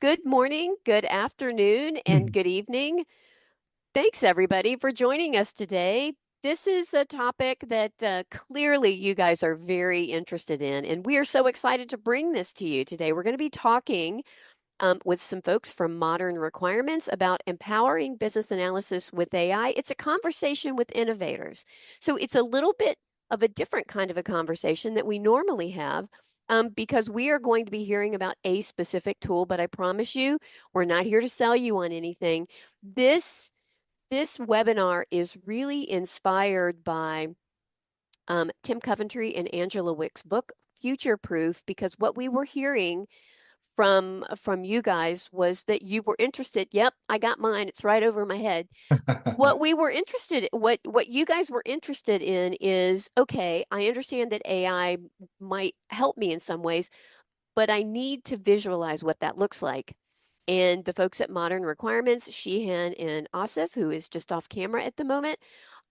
Good morning, good afternoon, and good evening. Thanks, everybody, for joining us today. This is a topic that clearly you guys are very interested in, and we are so excited to bring this to you today. We're going to be talking with some folks from Modern Requirements about empowering business analysis with AI. It's a conversation with innovators. So it's a little bit of a different kind of a conversation that we normally have. Because we are going to be hearing about a specific tool, but I promise you, we're not here to sell you on anything. This this webinar is really inspired by Tim Coventry and Angela Wick's book, Future Proof, because what we were hearing from you guys was that you were interested. Yep, I got mine. It's right over my head. What we were interested what you guys were interested in is, okay, I understand that AI might help me in some ways, but I need to visualize what that looks like. And the folks at Modern Requirements, Sheehan and Asif, who is just off camera at the moment,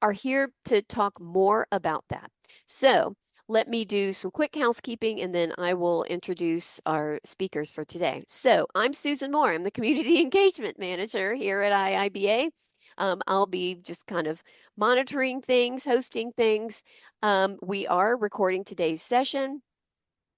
are here to talk more about that. So let me do some quick housekeeping and then I will introduce our speakers for today. So I'm Susan Moore. I'm the Community Engagement Manager here at IIBA. I'll be just kind of monitoring things, hosting things. We are recording today's session.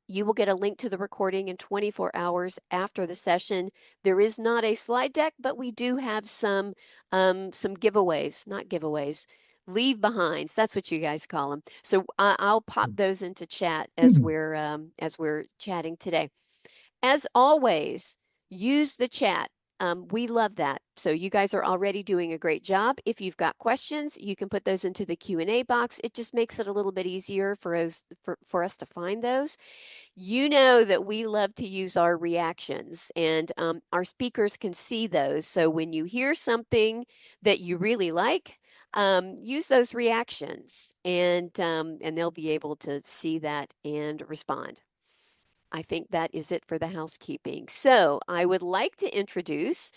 You will get a link to the recording in 24 hours after the session. There is not a slide deck, but we do have some giveaways, not giveaways, leave behinds. That's what you guys call them. So I'll pop those into chat as we're chatting today. As always, use the chat. We love that. So you guys are already doing a great job. If you've got questions, you can put those into the Q&A box. It just makes it a little bit easier for us to find those. You know that we love to use our reactions, and our speakers can see those. So when you hear something that you really like, use those reactions, and they'll be able to see that and respond. I think that is it for the housekeeping. So I would like to introduce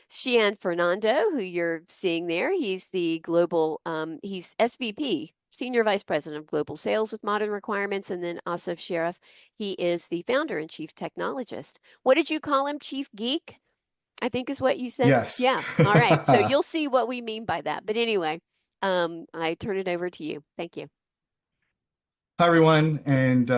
Shian Fernando, who you're seeing there. He's SVP, Senior Vice President of Global Sales with Modern Requirements. And then Asif Sharif, he is the founder and chief technologist. What did you call him? Chief geek, I think is what you said. Yes. Yeah. All right. So you'll see what we mean by that. But anyway, I turn it over to you. Thank you. Hi, everyone, and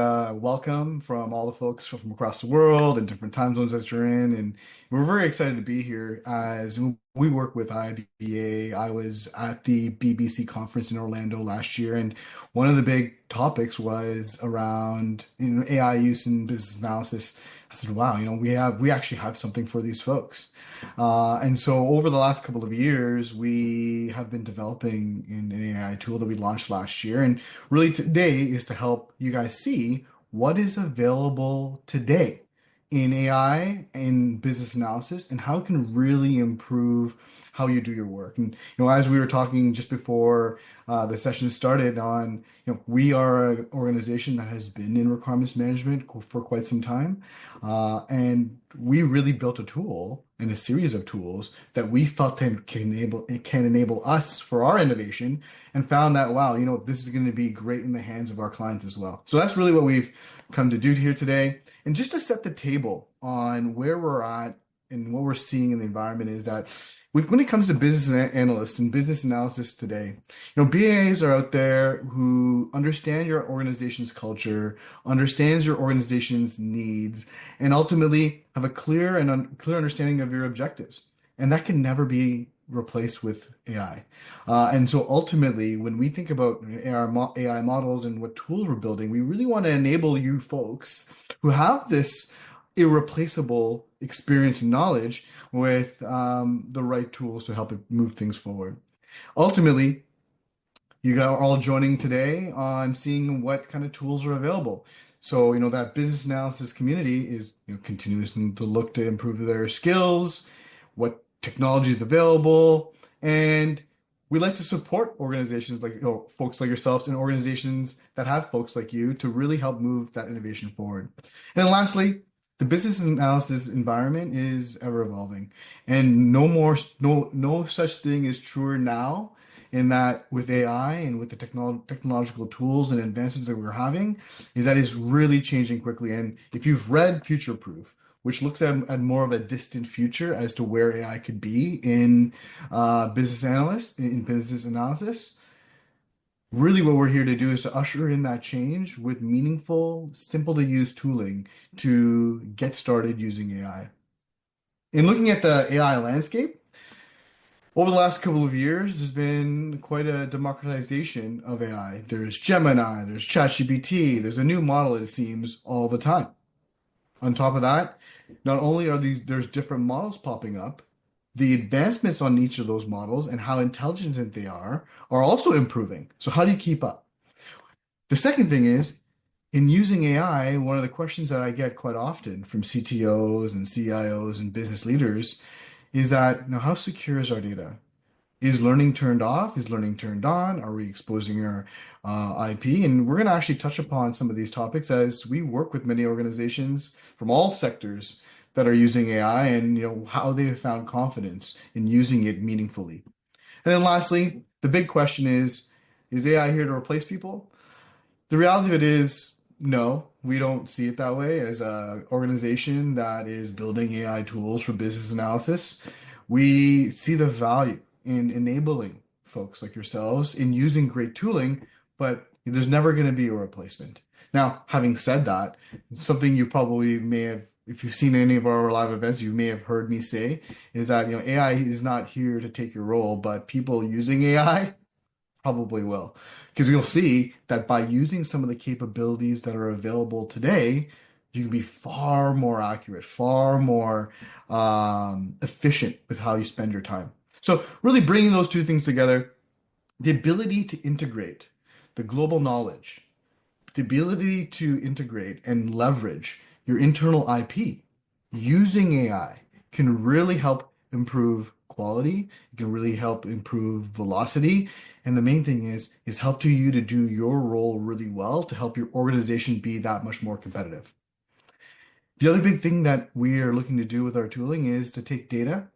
welcome from all the folks from across the world and different time zones that you're in. And we're very excited to be here as we work with IIBA. I was at the BBC conference in Orlando last year, and one of the big topics was around AI use in business analysis. I said, wow, we actually have something for these folks. And so over the last couple of years, we have been developing an AI tool that we launched last year. And really today is to help you guys see what is available today in AI and business analysis and how it can really improve how you do your work. And as we were talking just before the session started on, we are an organization that has been in requirements management for quite some time, and we really built a tool and a series of tools that we felt can enable us for our innovation, and found that, wow, this is going to be great in the hands of our clients as well. So that's really what we've come to do here today. And just to set the table on where we're at and what we're seeing in the environment is that when it comes to business analysts and business analysis today, BAs are out there who understand your organization's culture, understands your organization's needs, and ultimately have a clear and clear understanding of your objectives. And that can never be replaced with AI. And so ultimately, when we think about AI models and what tools we're building, we really want to enable you folks who have this irreplaceable experience and knowledge with the right tools to help it move things forward. Ultimately, you guys are all joining today on seeing what kind of tools are available. So, that business analysis community is, continuing to look to improve their skills, what technology is available, and we like to support organizations like, folks like yourselves and organizations that have folks like you to really help move that innovation forward. And then lastly, the business analysis environment is ever evolving, and no such thing is truer now, in that with AI and with the technological tools and advancements that we're having, is that it's really changing quickly. And if you've read Future Proof, which looks at more of a distant future as to where AI could be in business analysts, in business analysis. Really, what we're here to do is to usher in that change with meaningful, simple to use tooling to get started using AI. In looking at the AI landscape, over the last couple of years, there's been quite a democratization of AI. There's Gemini, there's ChatGPT, there's a new model, it seems, all the time. On top of that, not only there's different models popping up, the advancements on each of those models and how intelligent they are also improving. So how do you keep up? The second thing is, in using AI, one of the questions that I get quite often from CTOs and CIOs and business leaders is that, now, how secure is our data? Is learning turned off? Is learning turned on? Are we exposing our IP? And we're going to actually touch upon some of these topics as we work with many organizations from all sectors that are using AI, and how they have found confidence in using it meaningfully. And then lastly, the big question is AI here to replace people? The reality of it is, no, we don't see it that way. As an organization that is building AI tools for business analysis, we see the value in enabling folks like yourselves in using great tooling, but there's never going to be a replacement. Now, having said that, something you probably may have, if you've seen any of our live events, you may have heard me say is that, AI is not here to take your role, but people using AI probably will. Because you'll see that by using some of the capabilities that are available today, you can be far more accurate, far more efficient with how you spend your time. So really bringing those two things together, the ability to integrate the global knowledge, the ability to integrate and leverage your internal IP using AI can really help improve quality. It can really help improve velocity. And the main thing is help to you to do your role really well to help your organization be that much more competitive. The other big thing that we are looking to do with our tooling is to take data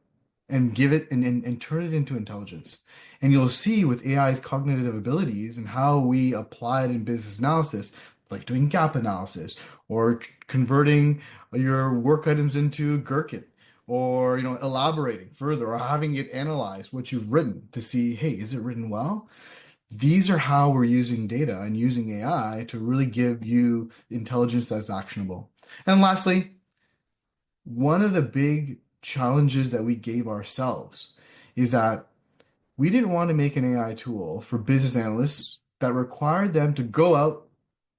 and give it and turn it into intelligence. And you'll see with AI's cognitive abilities and how we apply it in business analysis, like doing gap analysis or converting your work items into Gherkin, or elaborating further or having it analyze what you've written to see, hey, is it written well? These are how we're using data and using AI to really give you intelligence that's actionable. And lastly, one of the big challenges that we gave ourselves is that we didn't want to make an AI tool for business analysts that required them to go out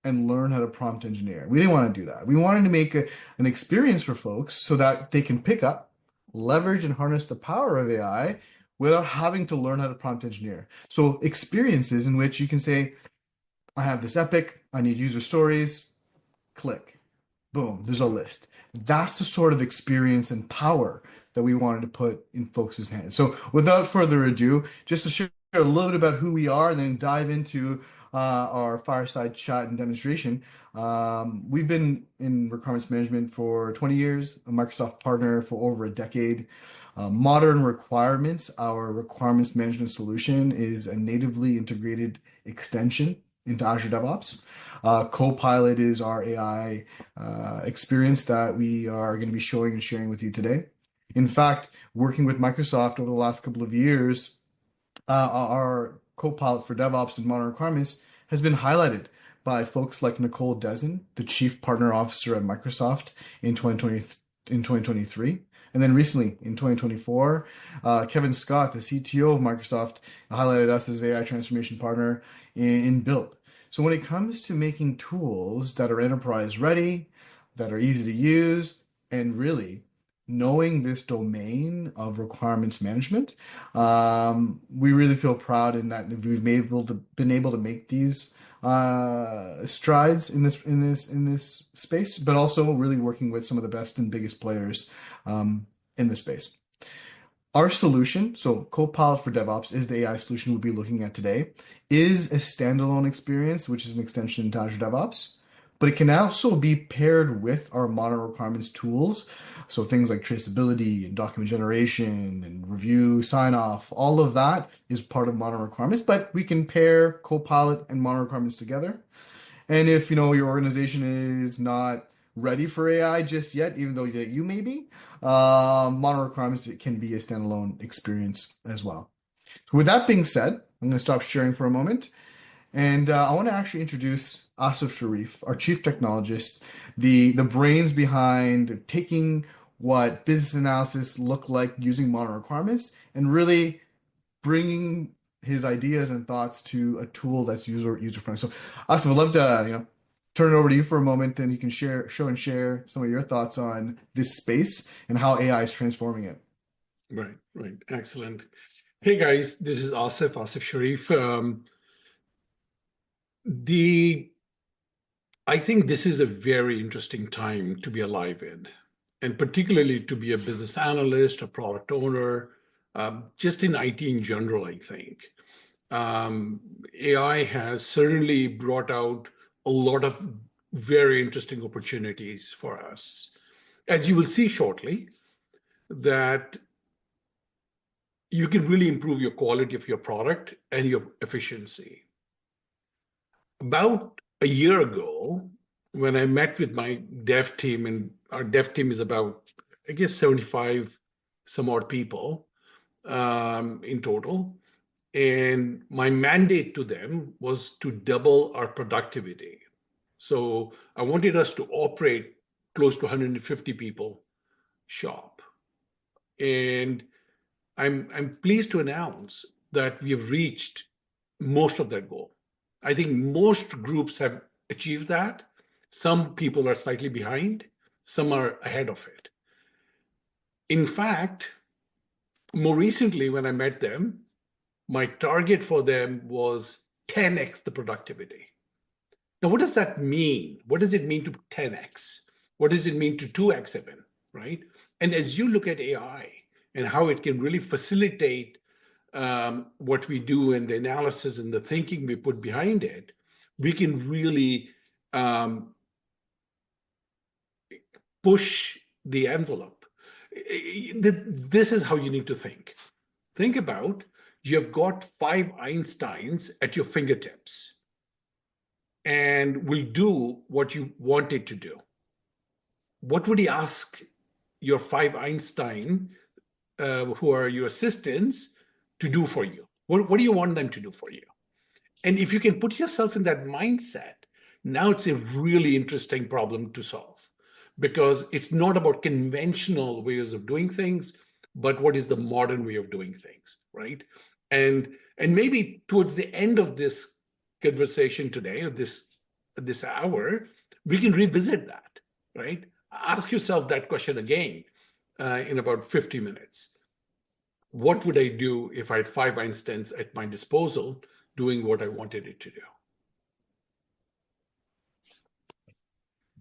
and learn how to prompt engineer. We didn't want to do that. We wanted to make an experience for folks so that they can pick up, leverage, and harness the power of AI without having to learn how to prompt engineer. So experiences in which you can say, I have this epic, I need user stories, click, boom, there's a list. That's the sort of experience and power that we wanted to put in folks' hands. So without further ado, just to share a little bit about who we are and then dive into our fireside chat and demonstration. We've been in requirements management for 20 years, a Microsoft partner for over a decade. Modern Requirements, our requirements management solution, is a natively integrated extension into Azure DevOps. Copilot is our AI experience that we are going to be showing and sharing with you today. In fact, working with Microsoft over the last couple of years, our Copilot for DevOps and Modern Requirements has been highlighted by folks like Nicole Dezen, the Chief Partner Officer at Microsoft in 2023. And then recently in 2024, Kevin Scott, the CTO of Microsoft, highlighted us as AI transformation partner in Build. So when it comes to making tools that are enterprise ready, that are easy to use, and really knowing this domain of requirements management, we really feel proud in that we've been able to make these strides in this space, but also really working with some of the best and biggest players in this space. Our solution, so Copilot for DevOps is the AI solution we'll be looking at today, is a standalone experience, which is an extension into Azure DevOps, but it can also be paired with our modern requirements tools. So things like traceability and document generation and review, sign off, all of that is part of modern requirements, but we can pair Copilot and modern requirements together. And if your organization is not ready for AI just yet, even though that you may be. Model requirements, it can be a standalone experience as well. So with that being said, I'm going to stop sharing for a moment. And I want to actually introduce Asif Sharif, our chief technologist, the brains behind taking what business analysis look like using modern requirements and really bringing his ideas and thoughts to a tool that's user friendly. So, Asif, I'd love to turn it over to you for a moment, and you can show and share some of your thoughts on this space and how AI is transforming it. Right, right. Excellent. Hey guys, this is Asif Sharif. The I think this is a very interesting time to be alive in, and particularly to be a business analyst, a product owner, just in IT in general, I think. AI has certainly brought out a lot of very interesting opportunities for us. As you will see shortly, that you can really improve your quality of your product and your efficiency. About a year ago, when I met with my dev team, and our dev team is about, I guess, 75 some odd people in total. And my mandate to them was to double our productivity. So I wanted us to operate close to 150 people shop. And I'm pleased to announce that we have reached most of that goal. I think most groups have achieved that. Some people are slightly behind, some are ahead of it. In fact, more recently, when I met them, my target for them was 10x the productivity. Now, what does that mean? What does it mean to 10x? What does it mean to 2x even, right? And as you look at AI and how it can really facilitate what we do and the analysis and the thinking we put behind it, we can really push the envelope. This is how you need to think. Think about you have got 5 Einsteins at your fingertips and will do what you want it to do. What would you ask your 5 Einstein, who are your assistants, to do for you? What do you want them to do for you? And if you can put yourself in that mindset, now it's a really interesting problem to solve because it's not about conventional ways of doing things, but what is the modern way of doing things, right? And maybe towards the end of this conversation today, or this hour, we can revisit that, right? Ask yourself that question again in about 50 minutes. What would I do if I had 5 Einsteins at my disposal doing what I wanted it to do?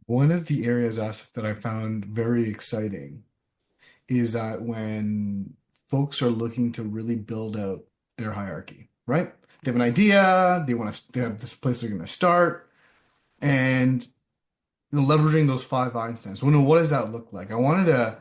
One of the areas, Asif, that I found very exciting is that when folks are looking to really build out their hierarchy, right? They have an idea, they have this place they're going to start, and leveraging those 5 Einsteins. So, what does that look like? I wanted to,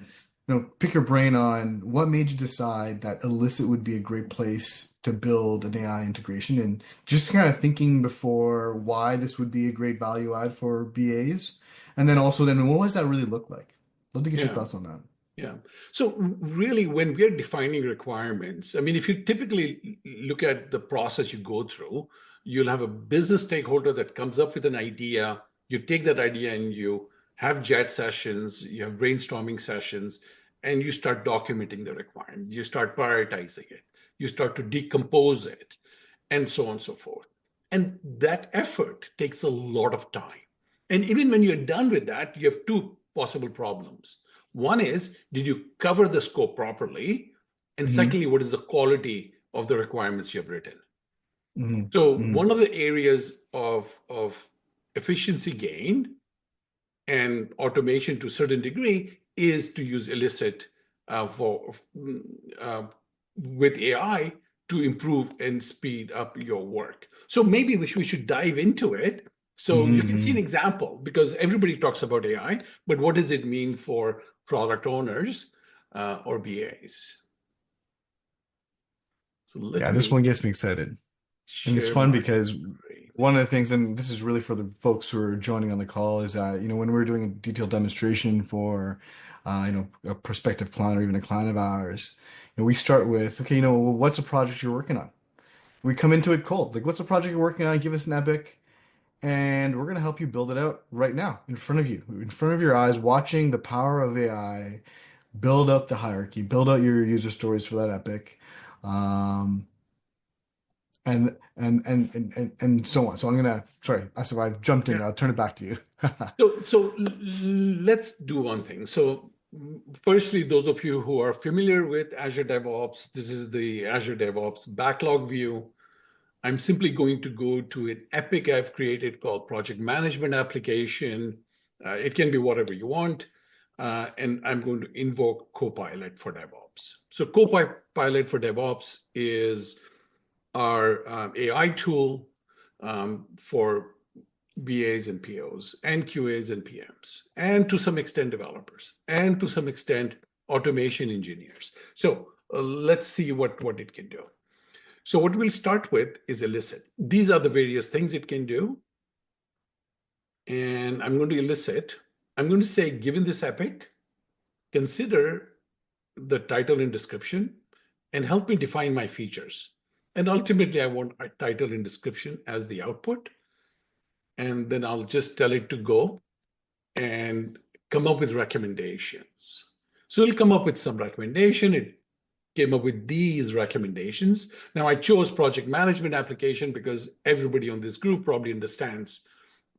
pick your brain on what made you decide that Elicit would be a great place to build an AI integration, and just kind of thinking before why this would be a great value add for BAs, and then also then what does that really look like? Love to get your Yeah. thoughts on that. Yeah. So really, when we're defining requirements, I mean, if you typically look at the process you go through, you'll have a business stakeholder that comes up with an idea. You take that idea and you have JAT sessions, you have brainstorming sessions, and you start documenting the requirement. You start prioritizing it. You start to decompose it, and so on and so forth. And that effort takes a lot of time. And even when you're done with that, you have two possible problems. One is, did you cover the scope properly? And Hmm. secondly, what is the quality of the requirements you have written? Hmm. So Hmm. one of the areas of efficiency gain and automation to a certain degree is to use Elicit for with AI to improve and speed up your work. So maybe we should dive into it. So you can see an Hmm. example because everybody talks about AI, but what does it mean for product owners or BAs? So let Yeah, this me one gets me excited. And it's share fun my because screen. one of the things, and this is really for the folks who are joining on the call, is that, when we're doing a detailed demonstration for, a prospective client or even a client of ours, we start with, okay, well, what's a project you're working on? We come into it cold. Like, what's a project you're working on? Give us an epic, and we're going to help you build it out right now in front of you, in front of your eyes, watching the power of AI build up the hierarchy, build out your user stories for that epic. Um, and so on. So I'm gonna, sorry, so I jumped in Yeah. there. I'll turn it back to you. Let's do one thing. So firstly, those of you who are familiar with Azure DevOps, this is the Azure DevOps backlog view. I'm simply going to go to an epic I've created called project management application. It can be whatever you want. And I'm going to invoke Copilot for DevOps. So Copilot for DevOps is our AI tool for BAs and POs and QAs and PMs, and to some extent developers, and to some extent automation engineers. So let's see what it can do. So what we'll start with is elicit. These are the various things it can do. And I'm going to elicit. I'm going to say, given this epic, consider the title and description and help me define my features. And ultimately, I want a title and description as the output. And then I'll just tell it to go and come up with recommendations. So it'll come up with some recommendation. It came up with these recommendations. Now I chose project management application because everybody on this group probably understands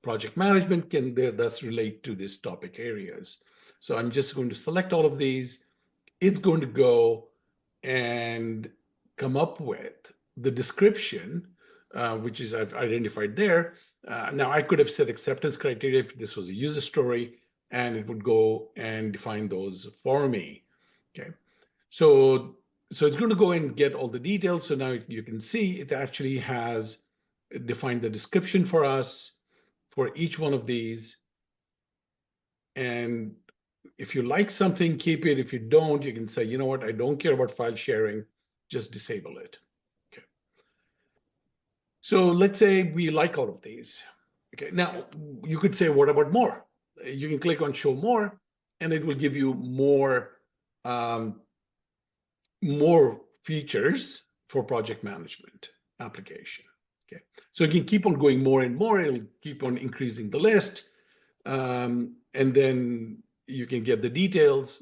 project management can thus relate to these topic areas. So I'm just going to select all of these. It's going to go and come up with the description, which is I've identified there. Now I could have said acceptance criteria if this was a user story, and it would go and define those for me. Okay, so it's going to go and get all the details. So now you can see it actually has defined the description for us for each one of these. And if you like something, keep it. If you don't, you can say, you know what, I don't care about file sharing, just disable it. Okay. So let's say we like all of these. Okay. Now you could say, what about more? You can click on show more, and it will give you more features for project management application. Okay. So you can keep on going more and more. It'll keep on increasing the list. And then you can get the details.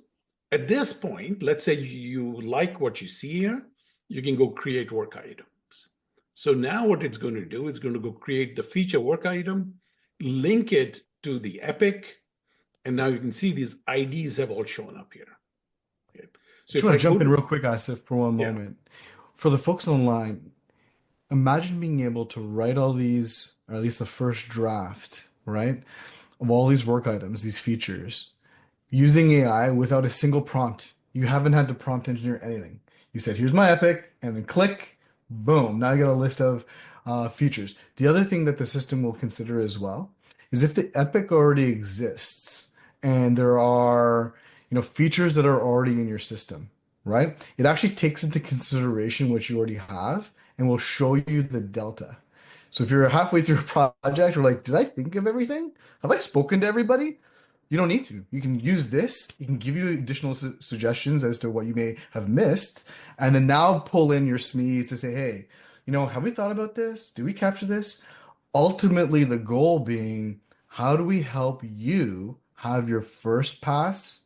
At this point, let's say you like what you see here, you can go create work items. So now what it's going to do, it's going to go create the feature work item, link it to the epic, and now you can see these IDs have all shown up here. Okay. I So just if want I to go jump in to, real quick, Asif, for one yeah, moment. For the folks online, imagine being able to write all these, or at least the first draft, right, of all these work items, these features, using AI without a single prompt. You haven't had to prompt engineer anything. You said, here's my epic, and then click, boom. Now you got a list of features. The other thing that the system will consider as well is if the epic already exists and there are, features that are already in your system, right? It actually takes into consideration what you already have and will show you the delta. So if you're halfway through a project or like, did I think of everything? Have I spoken to everybody? You don't need to. You can use this. It can give you additional suggestions as to what you may have missed, and then now pull in your SMEs to say, hey, have we thought about this? Did we capture this? Ultimately, the goal being, how do we help you have your first pass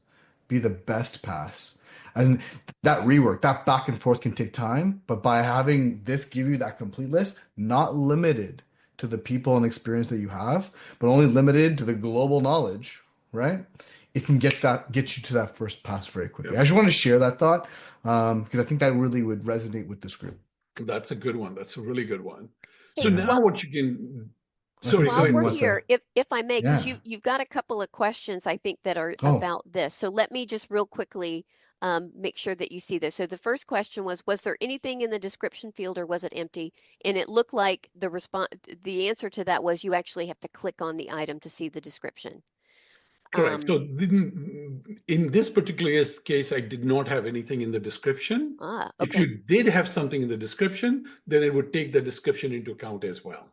be the best pass? And that rework, that back and forth can take time, but by having this give you that complete list, not limited to the people and experience that you have, but only limited to the global knowledge, right? It can get you to that first pass very quickly. yeah, I just want to share that thought because I think that really would resonate with this group. that's a good one. That's a really good one. So Hey, Yeah, now while what you can, I think sorry, go while ahead, Susan we're wants Bill. to. here, if I may, because Yeah. you've got a couple of questions I think that are Oh, about this. So let me just real quickly make sure that you see this. So the first question was there anything in the description field or was it empty? And it looked like the answer to that was you actually have to click on the item to see the description. Correct. So Um, in this particular case, I did not have anything in the description. If okay. you did have something in the description, then it would take the description into account as well.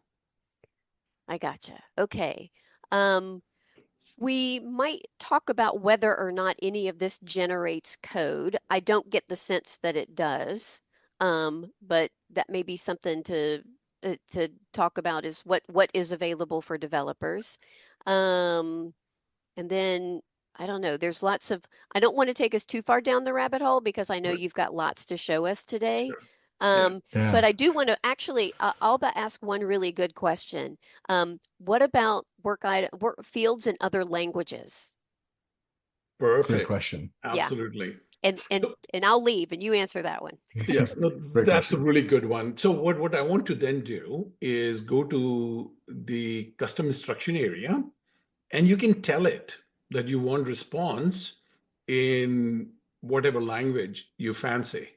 I gotcha. Okay. Um, we might talk about whether or not any of this generates code. I don't get the sense that it does, but that may be something to talk about is what is available for developers. Um, and then I don't know, there's lots of, I don't want to take us too far down the rabbit hole because I know Right. you've got lots to show us today. Sure. Yeah. Um, Yeah, but I do want to actually, I'll ask one really good question. What about work fields in other languages? great Perfect. question. Yeah, Absolutely. and I'll leave and you answer that one. Yeah, no, Great that's a question. really good one. So what I want to then do is go to the custom instruction area, and you can tell it that you want response in whatever language you fancy,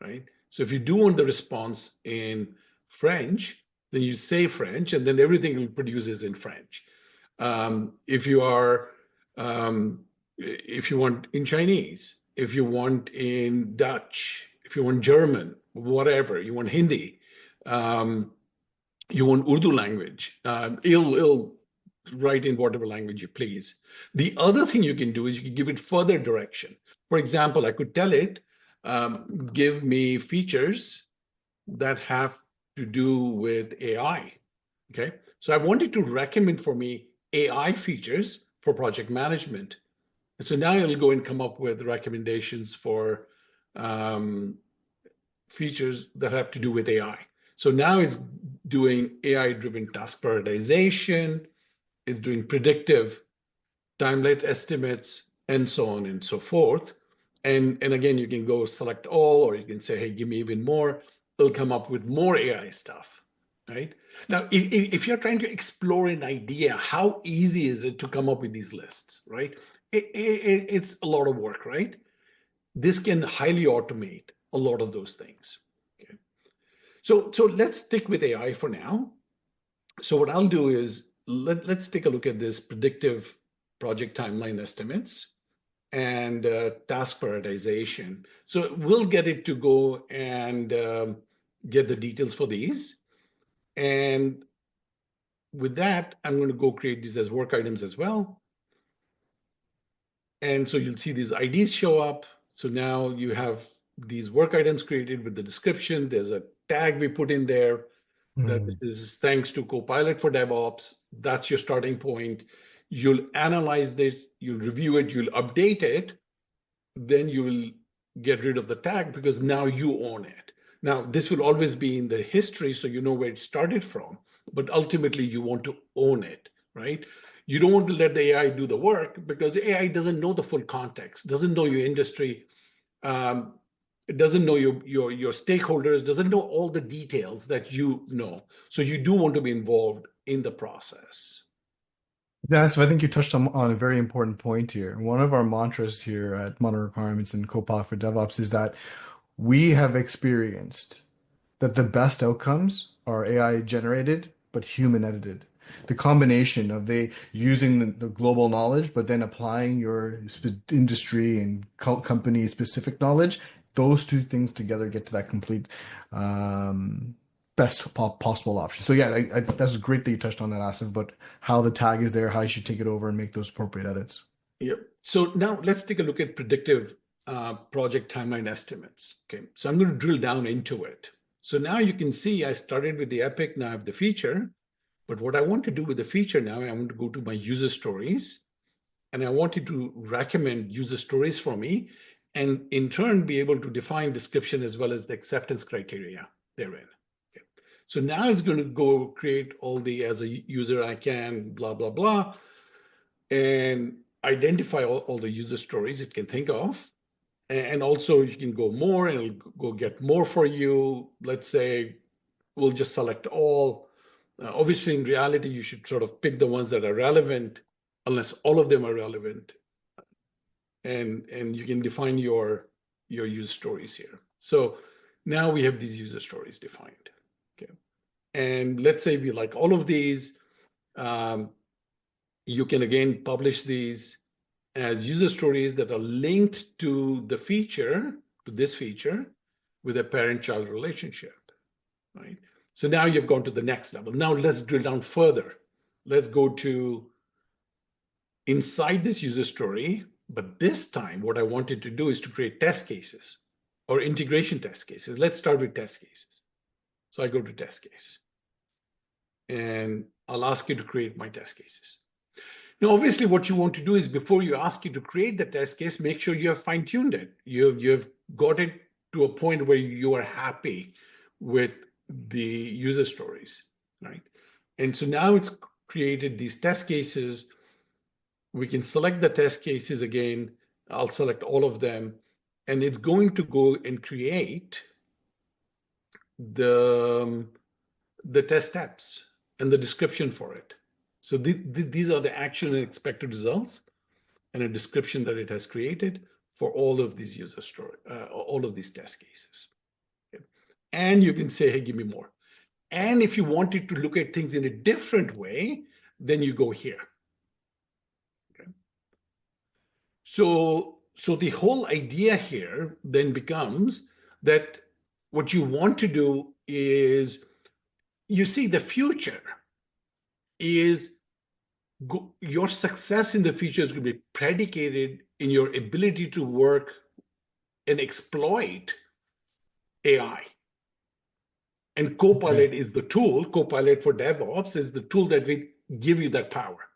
right? So if you do want the response in French, then you say French, and then everything it produces in French. If you are, if you want in Chinese, if you want in Dutch, if you want German, whatever, you want Hindi, um, you want Urdu language, it'll write in whatever language you please. The other thing you can do is you can give it further direction. For example, I could tell it, give me features that have to do with AI. Okay. So I wanted to recommend for me AI features for project management. And so now it'll go and come up with recommendations for um, features that have to do with AI. So now it's doing AI driven task prioritization, it's doing predictive timeline estimates, and so on and so forth. And again, you can go select all, or you can say, hey, give me even more. It'll come up with more AI stuff, right? Now, if you're trying to explore an idea, how easy is it to come up with these lists, right? It's a lot of work, right? This can highly automate a lot of those things. Okay. So let's stick with AI for now. So what I'll do is let's take a look at this predictive project timeline estimates and task prioritization. So we'll get it to go and get the details for these. And with that, I'm going to go create these as work items as well. And so you'll see these IDs show up. So now you have these work items created with the description. There's a tag we put in there that this Hmm. is thanks to Copilot for DevOps. That's your starting point. You'll analyze this, you'll review it, you'll update it, then you will get rid of the tag because now you own it. Now, this will always be in the history, so you know where it started from, but ultimately you want to own it, right? You don't want to let the AI do the work because the AI doesn't know the full context, doesn't know your industry, um, it doesn't know your stakeholders, doesn't know all the details that you know. So you do want to be involved in the process. Yeah, so I think you touched on a very important point here. One of our mantras here at Modern Requirements and Copilot for DevOps is that we have experienced that the best outcomes are AI generated but human edited. The combination of they using the global knowledge, but then applying your industry and company specific knowledge, those two things together get to that complete um, best possible option. So yeah, that's great that you touched on that, Asif, but how the tag is there, how you should take it over and make those appropriate edits. Yep. So now let's take a look at predictive project timeline estimates. Okay, so I'm going to drill down into it. So now you can see I started with the epic, now I have the feature. But what I want to do with the feature now, I want to go to my user stories and I want it to recommend user stories for me and in turn be able to define description as well as the acceptance criteria therein. Okay. So now it's going to go create all the as a user I can blah, blah, blah, and identify all the user stories it can think of. And also you can go more and it'll go get more for you. Let's say we'll just select all. Obviously, in reality, you should sort of pick the ones that are relevant, unless all of them are relevant, and you can define your user stories here. So now we have these user stories defined. Okay, and let's say we like all of these. Um, you can again publish these as user stories that are linked to the feature, to this feature, with a parent-child relationship, right? So now you've gone to the next level. Now let's drill down further. let's go to inside this user story. But this time, what I wanted to do is to create test cases or integration test cases. Let's start with test cases. So I go to test case, and I'll ask you to create my test cases. Now, obviously, what you want to do is before you ask you to create the test case, make sure you have fine-tuned it. You've got it to a point where you are happy with the user stories, right? And so now it's created these test cases. We can select the test cases again. I'll select all of them, and it's going to go and create the test steps and the description for it. So these are the action and expected results and a description that it has created for all of these user story, all of these test cases. Okay. And you can say, hey, give me more. And if you wanted to look at things in a different way, then you go here. Okay. So the whole idea here then becomes that what you want to do is, you see, the future is your success in the future is going to be predicated in your ability to work and exploit AI. And Copilot is the tool. Copilot for DevOps is the tool that will give you that power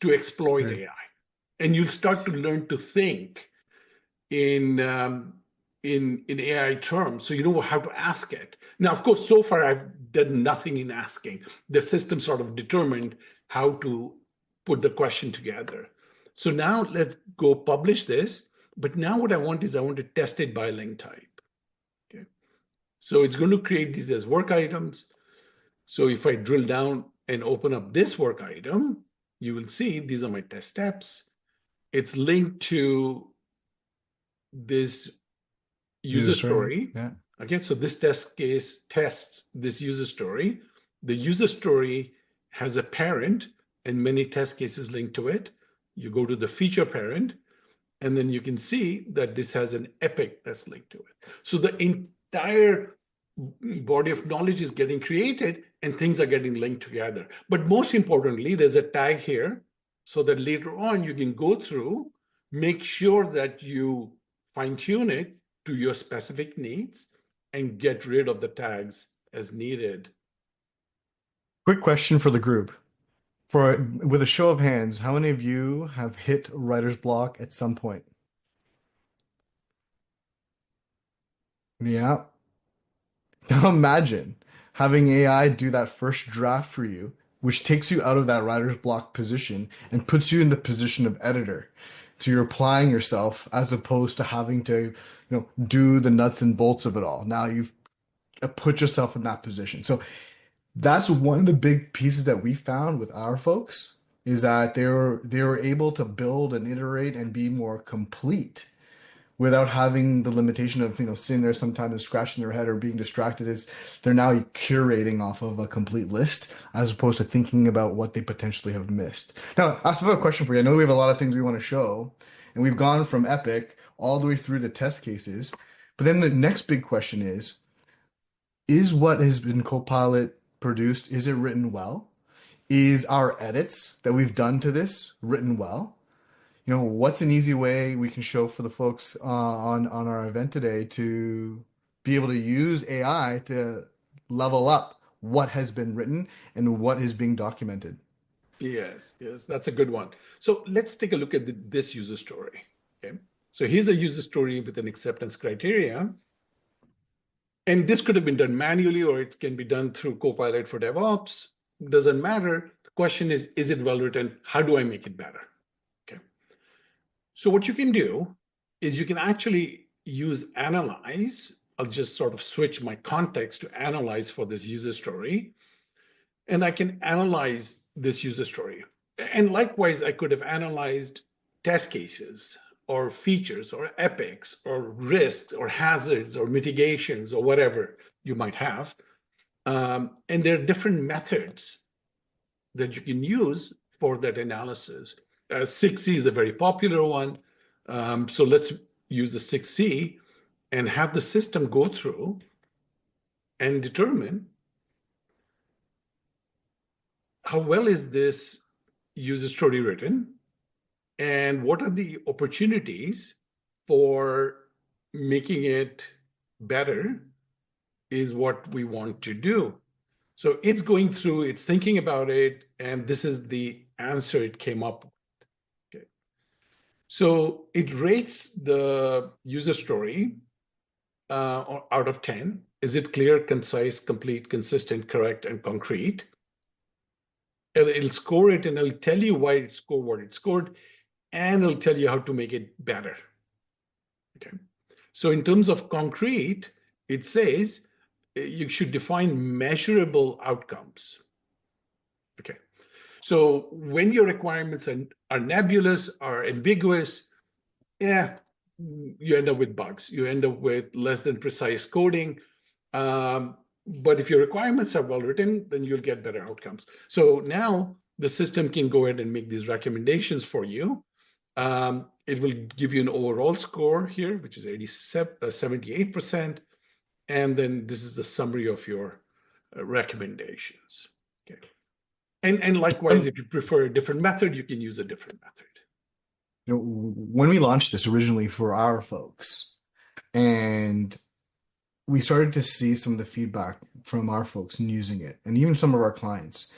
to exploit AI. And you'll start to learn to think in AI terms, so you know how to ask it. Now, of course, so far I've done nothing in asking. The system sort of determined how to put the question together. So now let's go publish this. But now what I want is I want to test it by link type. Okay. So it's going to create these as work items. So if I drill down and open up this work item, you will see these are my test steps. It's linked to this user story. Yeah. Okay, so this test case tests this user story. The user story has a parent and many test cases linked to it. You go to the feature parent, and then you can see that this has an epic that's linked to it. So the entire body of knowledge is getting created and things are getting linked together. But most importantly, there's a tag here so that later on you can go through, make sure that you fine tune it to your specific needs and get rid of the tags as needed. Quick question for the group. With a show of hands, how many of you have hit writer's block at some point? Yeah. Now imagine having AI do that first draft for you, which takes you out of that writer's block position and puts you in the position of editor. So you're applying yourself as opposed to having to, do the nuts and bolts of it all. Now you've put yourself in that position. So that's one of the big pieces that we found with our folks is that they were able to build and iterate and be more complete without having the limitation of sitting there sometimes and scratching their head or being distracted. Is they're now curating off of a complete list as opposed to thinking about what they potentially have missed. Now, I still have a question for you. I know we have a lot of things we want to show, and we've gone from Epic all the way through to test cases. But then the next big question is what has been Copilot produced, is it written well? Is our edits that we've done to this written well? What's an easy way we can show for the folks on our event today to be able to use AI to level up what has been written and what is being documented? Yes, that's a good one. So let's take a look at this user story. Okay, so here's a user story with an acceptance criteria. And this could have been done manually, or it can be done through Copilot for DevOps. Doesn't matter. The question is it well written? How do I make it better? Okay. So what you can do is you can actually use analyze. I'll just sort of switch my context to analyze for this user story. And I can analyze this user story. And likewise, I could have analyzed test cases or features or epics or risks or hazards or mitigations or whatever you might have. And there are different methods that you can use for that analysis. 6C is a very popular one. So let's use the 6C and have the system go through and determine how well is this user story written, and what are the opportunities for making it better is what we want to do. So it's going through, it's thinking about it, and this is the answer it came up with. Okay. So it rates the user story out of 10. Is it clear, concise, complete, consistent, correct, and concrete? It'll score it, and it'll tell you why it scored what it scored, and it'll tell you how to make it better. Okay. So in terms of concrete, it says you should define measurable outcomes. Okay. So when your requirements are nebulous, are ambiguous, yeah, you end up with bugs. You end up with less than precise coding. But if your requirements are well written, then you'll get better outcomes. So now the system can go ahead and make these recommendations for you. It will give you an overall score here, which is 78%. And then this is the summary of your recommendations. Okay. And likewise, if you prefer a different method, you can use a different method. When we launched this originally for our folks, and we started to see some of the feedback from our folks in using it, and even some of our clients,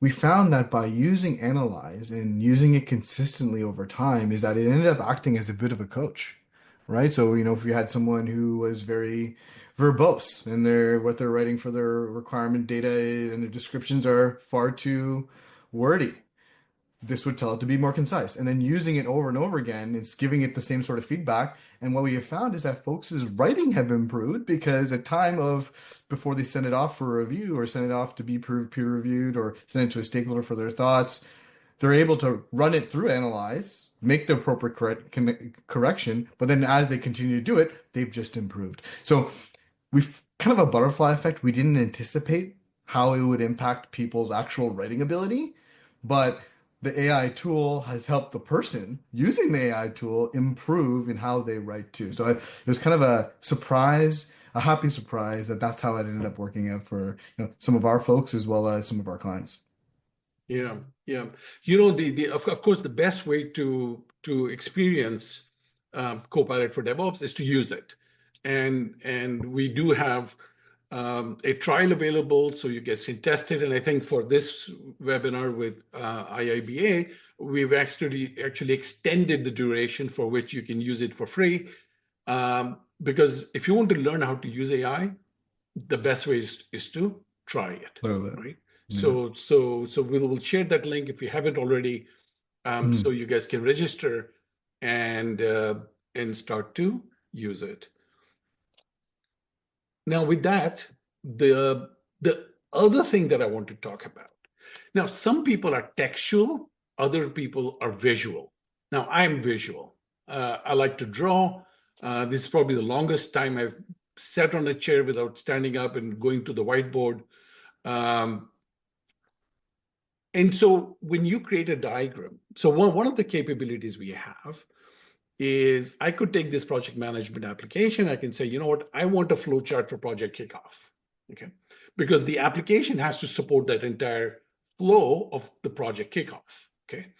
we found that by using Analyze and using it consistently over time, is that it ended up acting as a bit of a coach, right? So, if you had someone who was very verbose and what they're writing for their requirement data and their descriptions are far too wordy, this would tell it to be more concise. And then using it over and over again, it's giving it the same sort of feedback. And what we have found is that folks' writing have improved because at time of before they send it off for review or send it off to be peer reviewed or send it to a stakeholder for their thoughts, they're able to run it through Analyze, make the appropriate correction, but then as they continue to do it, they've just improved. So we've kind of a butterfly effect. We didn't anticipate how it would impact people's actual writing ability, but the AI tool has helped the person using the AI tool improve in how they write too. So it was kind of a surprise, a happy surprise that that's how it ended up working out for some of our folks as well as some of our clients. Yeah, yeah. Of course, the best way to experience Copilot for DevOps is to use it, and we do have a trial available, so you guys can test it. And I think for this webinar with IIBA, we've actually extended the duration for which you can use it for free. Because if you want to learn how to use AI, the best way is to try it, right? Yeah. So we'll share that link if you haven't already, so you guys can register and start to use it. Now, with that, the other thing that I want to talk about. Now, some people are textual, other people are visual. Now, I'm visual. I like to draw. This is probably the longest time I've sat on a chair without standing up and going to the whiteboard. And so when you create a diagram, so one of the capabilities we have is I could take this project management application. I can say, you know what, I want a flow chart for project kickoff. Okay. Because the application has to support that entire flow of the project kickoff. Okay.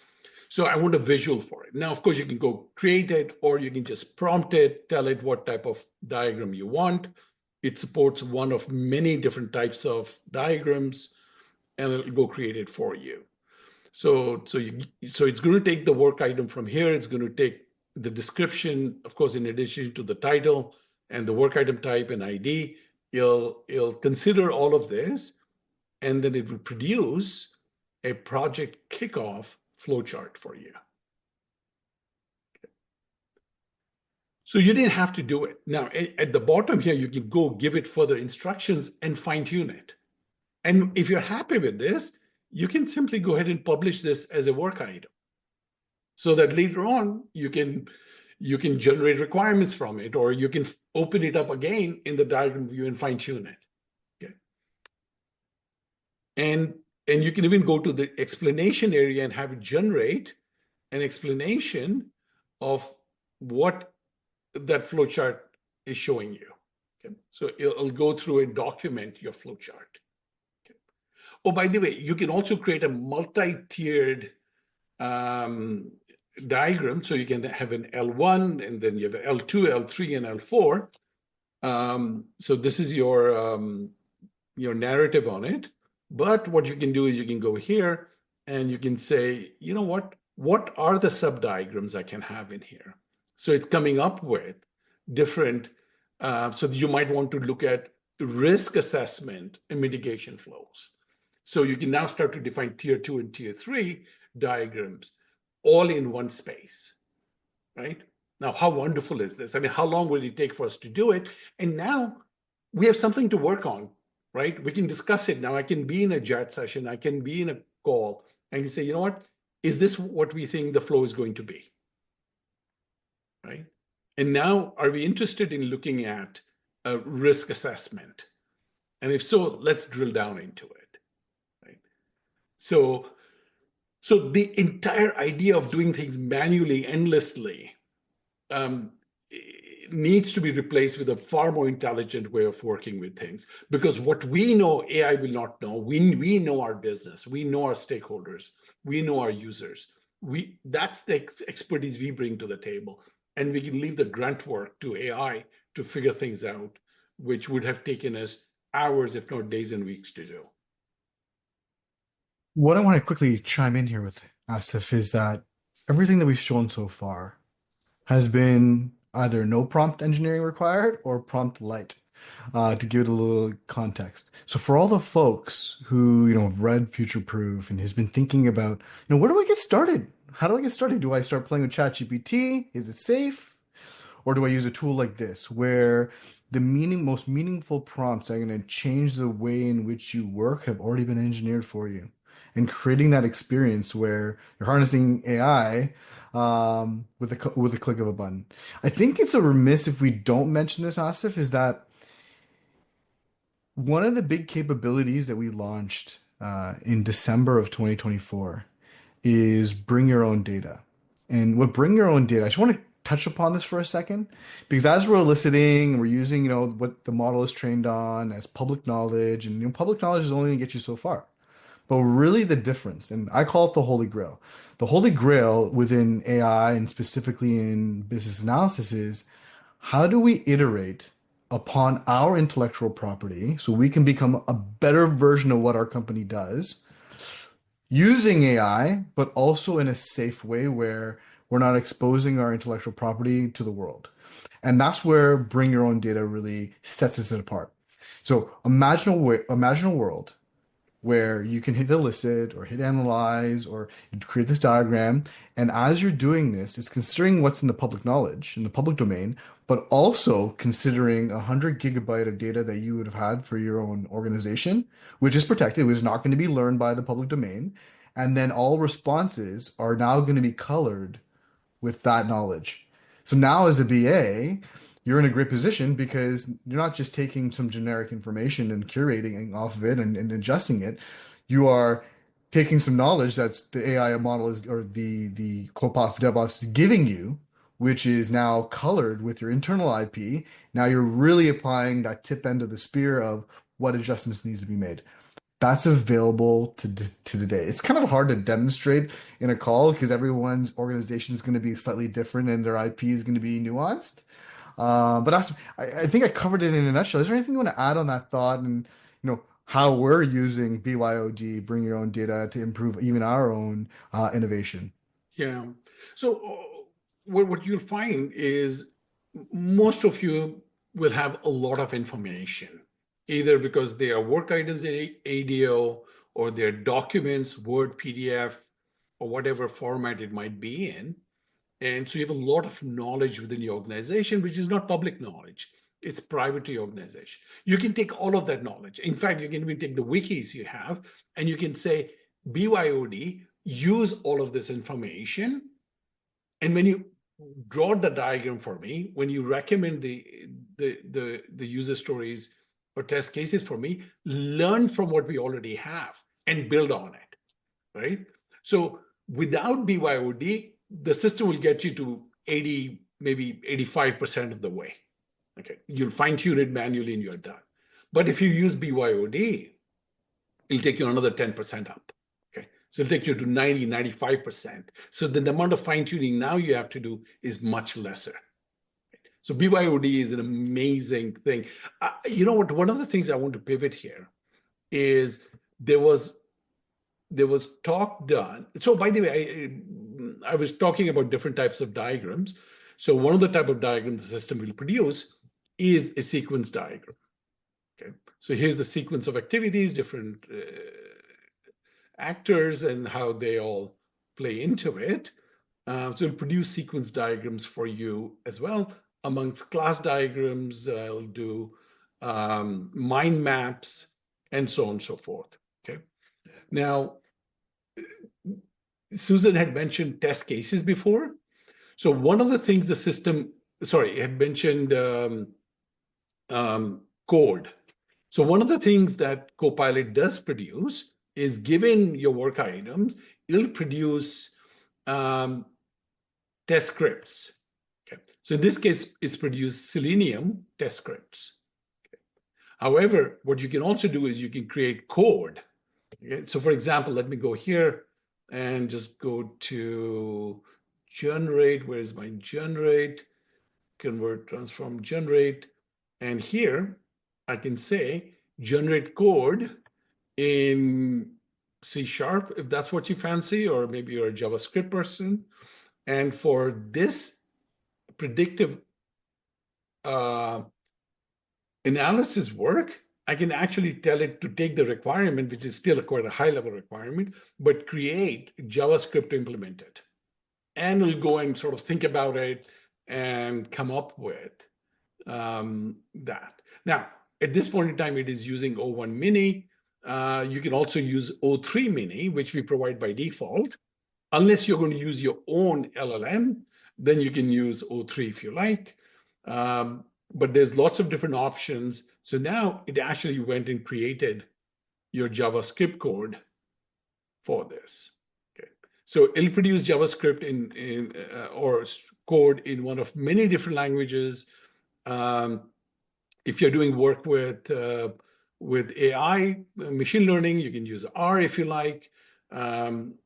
So I want a visual for it. Now, of course, you can go create it, or you can just prompt it, tell it what type of diagram you want. It supports one of many different types of diagrams, and it'll go create it for you. So it's going to take the work item from here. It's going to take the description, of course, in addition to the title and the work item type and ID. It'll consider all of this, and then it will produce a project kickoff flowchart for you. So you didn't have to do it. Now, at the bottom here, you can go give it further instructions and fine tune it. And if you're happy with this, you can simply go ahead and publish this as a work item, so that later on you can generate requirements from it, or you can open it up again in the diagram view and fine tune it. Okay. And you can even go to the explanation area and have it generate an explanation of what that flowchart is showing you. Okay. So it'll go through and document your flowchart. Okay. Oh, by the way, you can also create a multi-tiered um, diagram. So you can have an L1, and then you have L2, L3, and L4. So this is your narrative on it. But what you can do is you can go here and you can say, you know what are the sub-diagrams I can have in here? So it's coming up with different, so you might want to look at risk assessment and mitigation flows. So you can now start to define tier 2 and tier 3 diagrams all in one space, right? Now, how wonderful is this? I mean, how long will it take for us to do it? And now we have something to work on, right? We can discuss it now. I can be in a chat session, I can be in a call, and can say, you know what? Is this what we think the flow is going to be, right? And now, are we interested in looking at a risk assessment? And if so, let's drill down into it, right? So, so the entire idea of doing things manually, endlessly, um, needs to be replaced with a far more intelligent way of working with things. Because what we know, AI will not know. We know our business, we know our stakeholders, we know our users. That's the expertise we bring to the table, and we can leave the grunt work to AI to figure things out, which would have taken us hours, if not days and weeks, to do. What I want to quickly chime in here with, Asif, is that everything that we've shown so far has been either no prompt engineering required or prompt light, to give it a little context. So for all the folks who, have read Future Proof and has been thinking about, where do I get started? How do I get started? Do I start playing with ChatGPT? Is it safe? Or do I use a tool like this where the most meaningful prompts that are going to change the way in which you work have already been engineered for you? And creating that experience where you're harnessing AI with a click of a button. I think it's a remiss if we don't mention this, Asif, is that one of the big capabilities that we launched in December of 2024 is bring your own data. And what bring your own data, I just want to touch upon this for a second, because as we're eliciting, we're using, what the model is trained on as public knowledge, and public knowledge is only going to get you so far. But really the difference, and I call it the Holy Grail. The Holy Grail within AI and specifically in business analysis is how do we iterate upon our intellectual property so we can become a better version of what our company does using AI, but also in a safe way where we're not exposing our intellectual property to the world. And that's where bring your own data really sets us apart. So imagine a world where you can hit elicit or hit analyze or create this diagram. And as you're doing this, it's considering what's in the public knowledge, in the public domain, but also considering 100 GB of data that you would have had for your own organization, which is protected, which is not going to be learned by the public domain. And then all responses are now going to be colored with that knowledge. So now as a BA, you're in a great position because you're not just taking some generic information and curating off of it and adjusting it. You are taking some knowledge that's the AI model is or the Copilot for DevOps is giving you, which is now colored with your internal IP. Now you're really applying that tip end of the spear of what adjustments needs to be made. That's available to today. It's kind of hard to demonstrate in a call because everyone's organization is going to be slightly different and their IP is going to be nuanced. But I think I covered it in a nutshell. Is there anything you want to add on that thought and how we're using BYOD, bring your own data, to improve even our own innovation? Yeah. So what you'll find is most of you will have a lot of information, either because they are work items in ADO or they're documents, Word, PDF, or whatever format it might be in. And so you have a lot of knowledge within your organization, which is not public knowledge. It's private to your organization. You can take all of that knowledge. In fact, you can even take the wikis you have, and you can say, BYOD, use all of this information. And when you draw the diagram for me, when you recommend the user stories or test cases for me, learn from what we already have and build on it, right? So without BYOD, the system will get you to 80, maybe 85% of the way. Okay, you'll fine tune it manually and you're done. But if you use BYOD, it'll take you another 10% up. Okay. So it'll take you to 90, 95%. So then the amount of fine tuning now you have to do is much lesser. So BYOD is an amazing thing. You know what? One of the things I want to pivot here is there was talk done. So by the way, I was talking about different types of diagrams. So one of the type of diagrams the system will produce is a sequence diagram. Okay. So here's the sequence of activities, different actors, and how they all play into it. So it'll produce sequence diagrams for you as well. Amongst class diagrams, I'll do mind maps and so on and so forth. Okay. Now, Susan had mentioned test cases before. So one of the things the system, had mentioned code. So one of the things that Copilot does produce is, given your work items, it'll produce test scripts. Okay. So in this case, it's produced Selenium test scripts. Okay. However, what you can also do is you can create code. Okay. So for example, let me go here and just go to generate. Where is my generate? Convert, transform, generate. And here I can say generate code in C#, if that's what you fancy, or maybe you're a JavaScript person. And for this predictive analysis work, I can actually tell it to take the requirement, which is still quite a high level requirement, but create JavaScript to implement it. And it'll go and sort of think about it and come up with that. Now, at this point in time, it is using O1 Mini. You can also use O3 Mini, which we provide by default. Unless you're going to use your own LLM, then you can use O3 if you like. But there's lots of different options. So now it actually went and created your JavaScript code for this. Okay. So it'll produce JavaScript or code in one of many different languages. If you're doing work with AI, machine learning, you can use R if you like.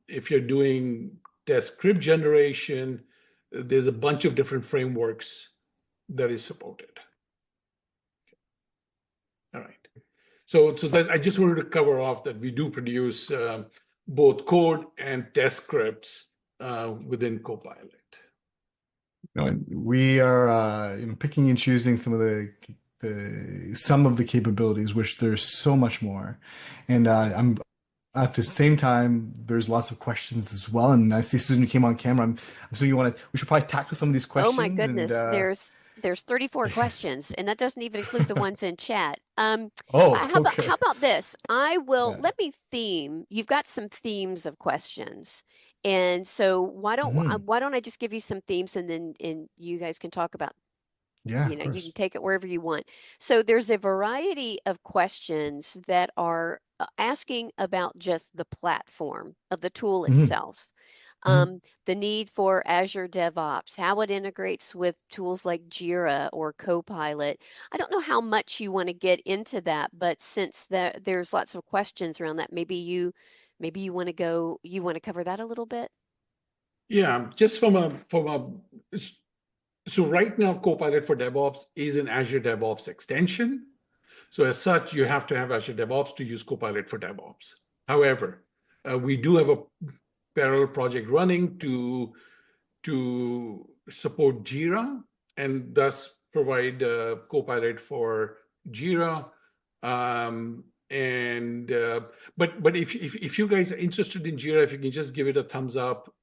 If you're doing test script generation, there's a bunch of different frameworks that is supported. All right. So that I just wanted to cover off that we do produce both code and test scripts within Copilot. We are picking and choosing some of the capabilities, which there's so much more. And I'm at the same time, there's lots of questions as well. And I see Susan came on camera. So we should probably tackle some of these Oh my questions. And goodness, there's 34 questions, and that doesn't even include the ones in chat. oh, How okay. about this? I will Yeah. let me theme. You've got some themes of questions, and so Mhm. why don't I just give you some themes, and then you guys can talk about, Yeah, of you can course. take it wherever you want. So there's a variety of questions that are asking about just the platform of the tool Hmm. itself. Hmm. The need for Azure DevOps, how it integrates with tools like Jira or Copilot. I don't know how much you want to get into that, but since there's lots of questions around that, maybe you want to cover that a little bit. Yeah, just so right now, Copilot for DevOps is an Azure DevOps extension. So as such, you have to have Azure DevOps to use Copilot for DevOps. However, we do have a parallel project running to support Jira and thus provide Copilot for Jira. And but if you guys are interested in Jira, if you can just give it a thumbs up,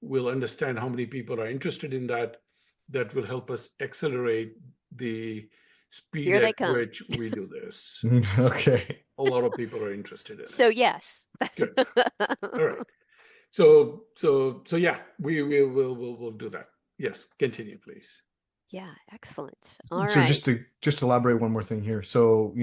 we'll understand how many people are interested in that. That will help us accelerate the speed Here they at come. which we do this. Okay. A lot of people are interested in So it. yes. Good. All right. So yeah, we'll do that. Yes, continue, please. Yeah, excellent. All So right. just to elaborate one more thing here. So,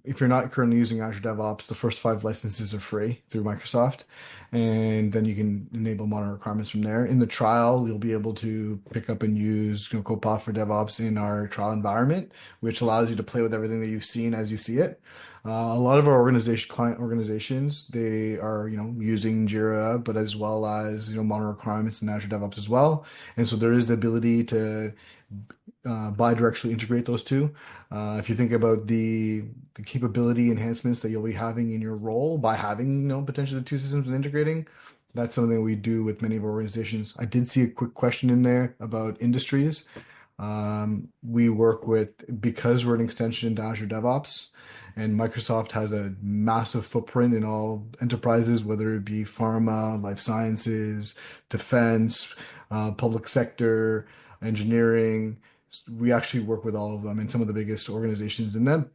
if you're not currently using Azure DevOps, the first 5 licenses are free through Microsoft, and then you can enable modern requirements from there. In the trial, you'll be able to pick up and use, Copilot for DevOps in our trial environment, which allows you to play with everything that you've seen as you see it. A lot of our client organizations, they are, using Jira, but as well as, modern requirements in Azure DevOps as well. And so there is the ability to bi-directionally integrate those two. If you think about the capability enhancements that you'll be having in your role by having, potentially the two systems and integrating, that's something we do with many of our organizations. I did see a quick question in there about industries. We work with, because we're an extension into Azure DevOps, and Microsoft has a massive footprint in all enterprises, whether it be pharma, life sciences, defense, public sector, engineering. We actually work with all of them and some of the biggest organizations in them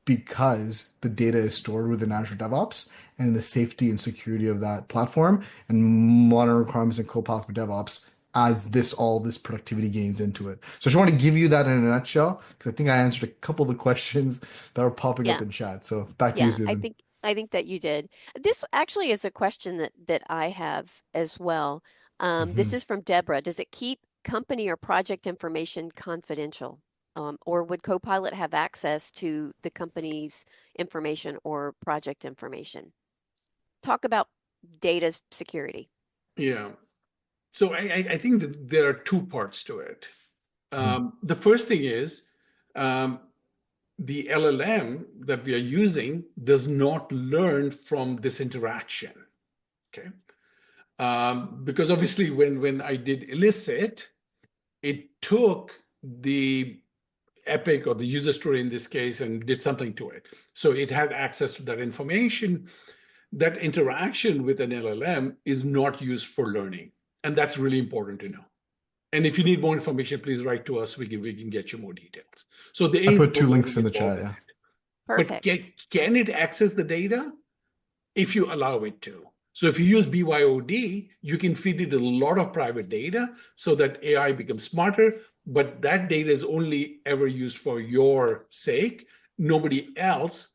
because the data is stored within Azure DevOps and the safety and security of that platform and modern requirements and Copilot for DevOps adds all this productivity gains into it. So I just want to give you that in a nutshell because I think I answered a couple of the questions that were popping up Yeah, in chat. So back to you, yeah, Susan. I think that you did. This actually is a question that I have as well. This Mhm. is from Deborah. Does it keep company or project information confidential? Or would Copilot have access to the company's information or project information? Talk about data security. Yeah. So I think that there are two parts to it. Mhm. The first thing is um, the LLM that we are using does not learn from this interaction. Okay. Because obviously, when I did elicit, it took the epic or the user story in this case and did something to it. So it had access to that information. That interaction with an LLM is not used for learning. And that's really important to know. And if you need more information, please write to us. We can get you more details. So there I is put no two links learning in the involved chat. in Yeah. it. But Perfect. can it access the data? If you allow it to. So if you use BYOD, you can feed it a lot of private data so that AI becomes smarter, but that data is only ever used for your sake. Nobody else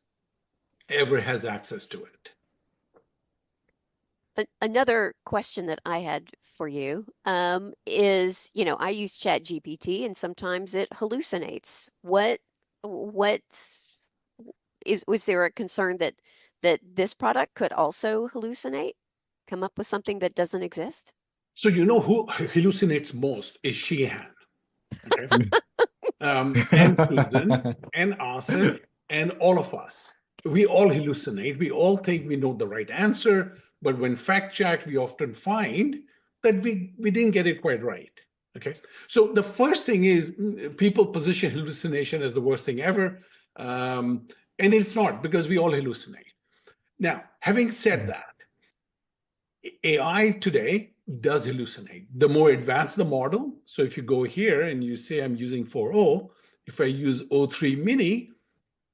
ever has access to it. Another question that I had for you is, I use ChatGPT and sometimes it hallucinates. What was there a concern that this product could also hallucinate, come up with something that doesn't exist? So you know who hallucinates most is Sheehan, okay? And Susan and Asif and all of us. We all hallucinate. We all think we know the right answer, but when fact checked, we often find that we didn't get it quite right. Okay. So the first thing is people position hallucination as the worst thing ever. And it's not because we all hallucinate. Now, having said that, AI today does hallucinate. The more advanced the model, so if you go here and you say I'm using 4.0, if I use O3 mini,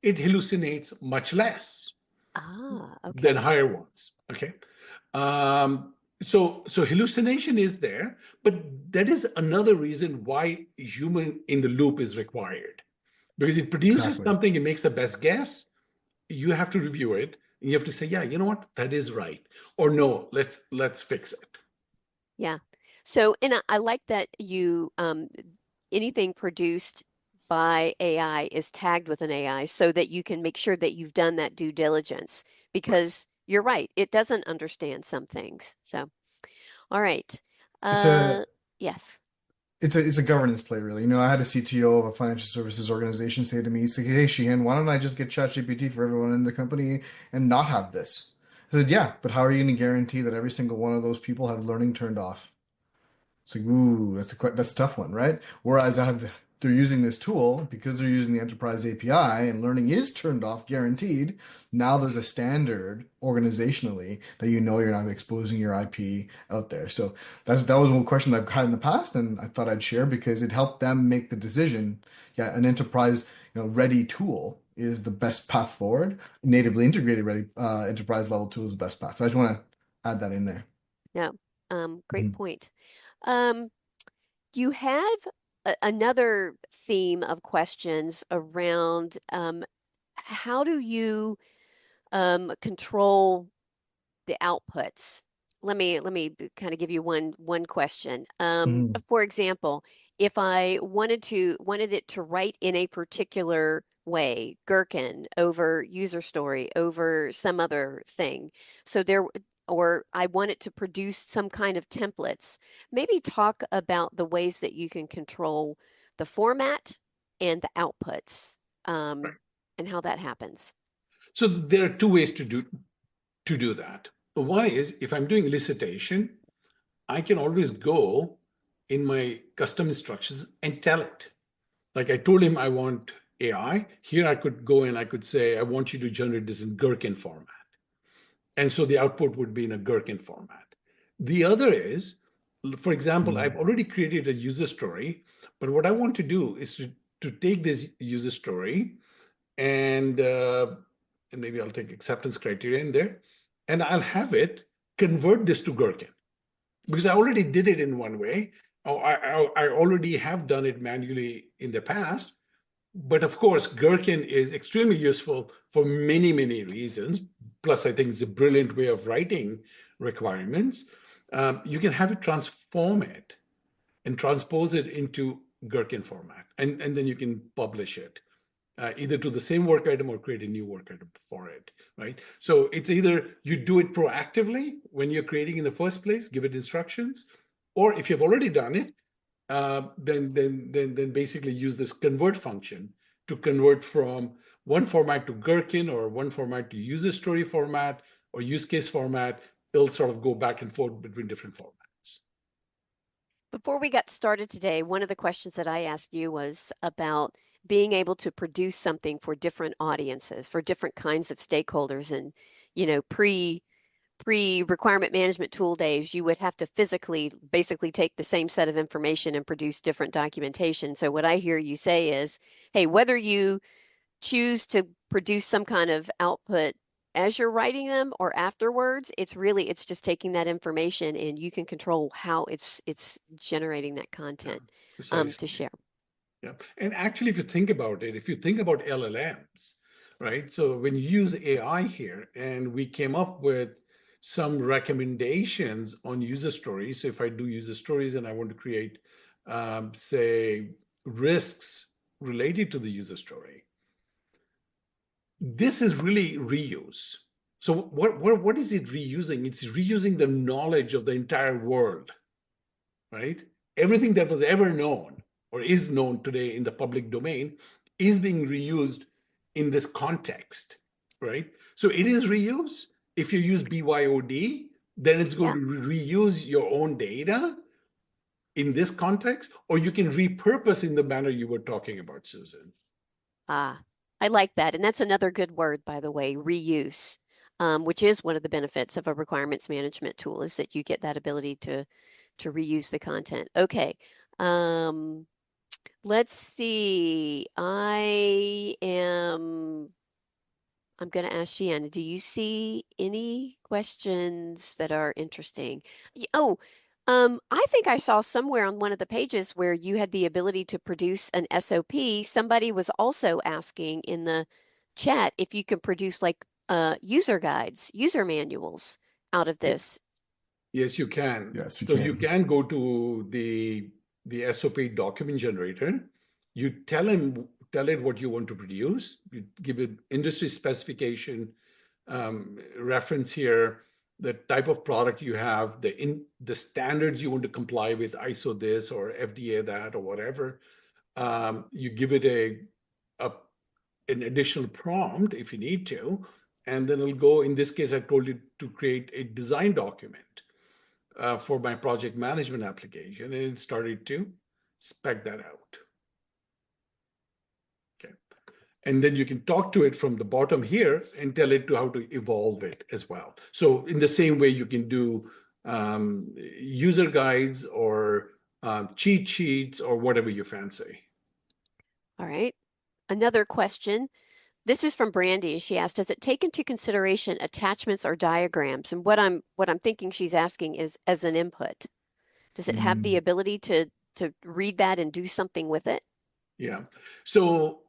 it hallucinates much less Ah, than okay. higher ones. Okay. So hallucination is there, but that is another reason why human in the loop is required. Because it produces Exactly. something, it makes the best guess, you have to review it and you have to say, yeah, you know what, that is right. Or no, let's fix it. Yeah. So, and I like that anything produced by AI is tagged with an AI so that you can make sure that you've done that due diligence Right. because you're right, it doesn't understand some things. So, all right. It's a Uh, yes. it's a governance play, really. I had a CTO of a financial services organization say to me, he's like, "Hey, Sheehan, why don't I just get ChatGPT for everyone in the company and not have this?" I said, "Yeah, but how are you going to guarantee that every single one of those people have learning turned off?" It's like, ooh, that's a tough one, right? Whereas they're using this tool because they're using the enterprise API and learning is turned off, guaranteed. Now there's a standard organizationally that you're not exposing your IP out there. So that was one question I've had in the past, and I thought I'd share because it helped them make the decision. Yeah, an enterprise, ready tool is the best path forward. Natively integrated ready enterprise level tool is the best path. So I just want to add that in there. No. Great Mhm. point. Um, you have another theme of questions around how do you control the outputs? Let me kind of give you one question. Mhm. For example, if I wanted it to write in a particular way, Gherkin over user story over some other thing, so there, or I want it to produce some kind of templates, maybe talk about the ways that you can control the format and the outputs, Right. and how that happens. So there are two ways to do that. One is if I'm doing elicitation, I can always go in my custom instructions and tell it. Like I told him I want AI. Here I could go and I could say, I want you to generate this in Gherkin format. And so the output would be in a Gherkin format. The other is, for example, I've Mhm. already created a user story, but what I want to do is to take this user story and maybe I'll take acceptance criteria in there, and I'll have it convert this to Gherkin because I already did it in one way. Or I already have done it manually in the past. But of course, Gherkin is extremely useful for many, many reasons. Plus, I think it's a brilliant way of writing requirements. You can have it transform it and transpose it into Gherkin format, and then you can publish it either to the same work item or create a new work item for it, right? So it's either you do it proactively when you're creating in the first place, give it instructions, or if you've already done it, then basically use this convert function to convert from one format to Gherkin or one format to user story format or use case format. It'll sort of go back and forth between different formats. Before we got started today, one of the questions that I asked you was about being able to produce something for different audiences, for different kinds of stakeholders. And, pre requirement management tool days, you would have to physically basically take the same set of information and produce different documentation. So what I hear you say is, hey, whether you choose to produce some kind of output as you're writing them or afterwards, it's just taking that information and you can control how it's generating that Yeah, content to precisely. share. Yeah. And actually, if you think about it, if you think about LLMs, right? So when you use AI here, and we came up with some recommendations on user stories. So if I do user stories and I want to create, say, risks related to the user story, this is really reuse. So what is it reusing? It's reusing the knowledge of the entire world, right? Everything that was ever known or is known today in the public domain is being reused in this context, right? So it is reuse. If you use BYOD, then it's going Yeah. to reuse your own data in this context, or you can repurpose in the manner you were talking about, Susan. Ah, I like that. And that's another good word, by the way, reuse, which is one of the benefits of a requirements management tool is that you get that ability to reuse the content. Okay. Um, let's see. I'm going to ask Sheehan, do you see any questions that are interesting? Oh, I think I saw somewhere on one of the pages where you had the ability to produce an SOP. Somebody was also asking in the chat if you can produce like user guides, user manuals out of this. Yes, you can. Yes, you So you can. can go to the SOP document generator. You tell it what you want to produce. You give it industry specification, reference here, the type of product you have, the standards you want to comply with, ISO this or FDA that or whatever. You give it a an additional prompt if you need to, and then it'll go. In this case, I told you to create a design document for my project management application, and it started to spec that out. Okay. And then you can talk to it from the bottom here and tell it to how to evolve it as well. So in the same way, you can do user guides or cheat sheets or whatever you fancy. All right. Another question. This is from Brandy. She asked, does it take into consideration attachments or diagrams? And what I'm thinking she's asking is as an input. Does it have the Mm. ability to read that and do something with it? Yeah. So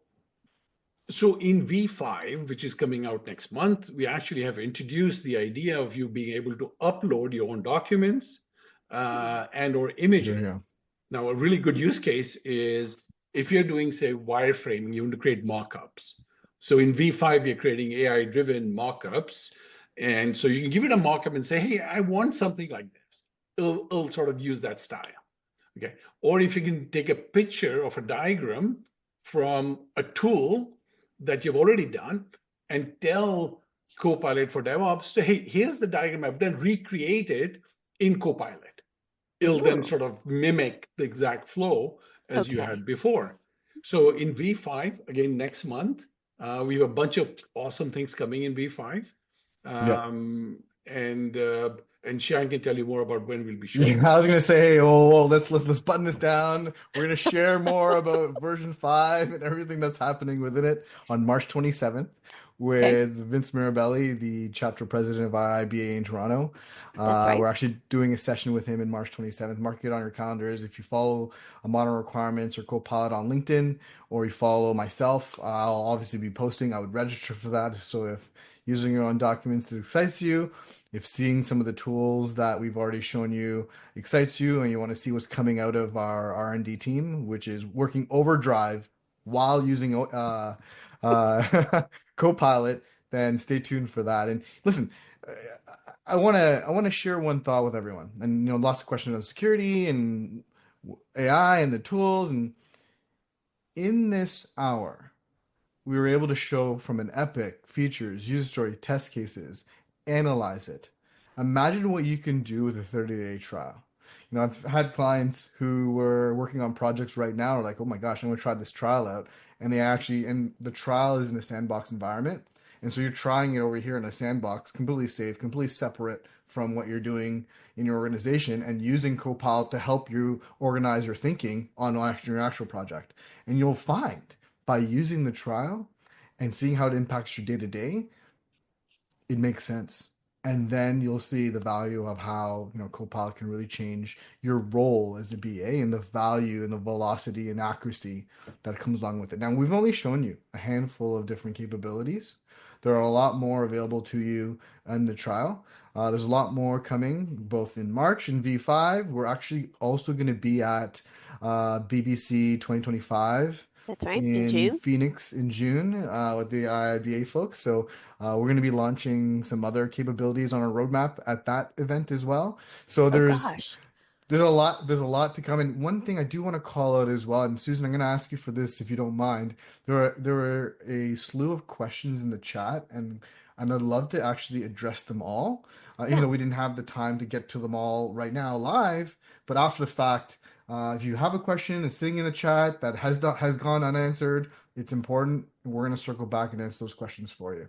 So in V5, which is coming out next month, we actually have introduced the idea of you being able to upload your own documents and or There images. you go. Now, a really good use case is if you're doing, say, wireframing, you want to create mockups. So in V5, we're creating AI-driven mockups. And so you can give it a mockup and say, hey, I want something like this. It'll sort of use that style. Okay. Or if you can take a picture of a diagram from a tool that you've already done and tell Copilot for DevOps, to, hey, here's the diagram I've done, recreate it in Copilot. It'll then Ooh, sort of mimic the exact flow as you okay. had before. So in V5, again, next month, we have a bunch of awesome things coming in V5. Yep. And Sharon can tell you more about when we'll be Yeah, showing. I was gonna say, oh, let's button this down. We're gonna share more about version 5 and everything that's happening within it on March 27th Okay. with Vince Mirabelli, the chapter president of IIBA in Toronto. That's right. We're actually doing a session with him in March 27th. Mark it on your calendars. If you follow a Modern Requirements or Copilot on LinkedIn, or you follow myself, I'll obviously be posting. I would register for that. So if using your own documents excites you, if seeing some of the tools that we've already shown you excites you and you want to see what's coming out of our R&D team, which is working overdrive while using Copilot, then stay tuned for that. And listen, I want to share one thought with everyone. And lots of questions on security and AI and the tools. And in this hour, we were able to show from an epic features, user story, test cases, analyze it. Imagine what you can do with a 30-day trial. I've had clients who were working on projects right now are like, oh my gosh, I'm going to try this trial out. And the trial is in a sandbox environment. And so you're trying it over here in a sandbox, completely safe, completely separate from what you're doing in your organization and using Copilot to help you organize your thinking on your actual project. And you'll find by using the trial and seeing how it impacts your day to day, it makes sense. And then you'll see the value of how, Copilot can really change your role as a BA and the value and the velocity and accuracy that comes along with it. Now, we've only shown you a handful of different capabilities. There are a lot more available to you in the trial. There's a lot more coming both in March and V5. We're actually also going to be at BBC 2025 That's right. In in June. Phoenix in June with the IIBA folks. So we're going to be launching some other capabilities on our roadmap at that event as well. So Oh there's gosh. there's a lot to come. And one thing I do want to call out as well, and Susan, I'm going to ask you for this if you don't mind. There were a slew of questions in the chat, and I'd love to actually address them all, even Yeah. though we didn't have the time to get to them all right now live. But after the fact, if you have a question that's sitting in the chat that has gone unanswered, it's important. And we're going to circle back and answer those questions for you.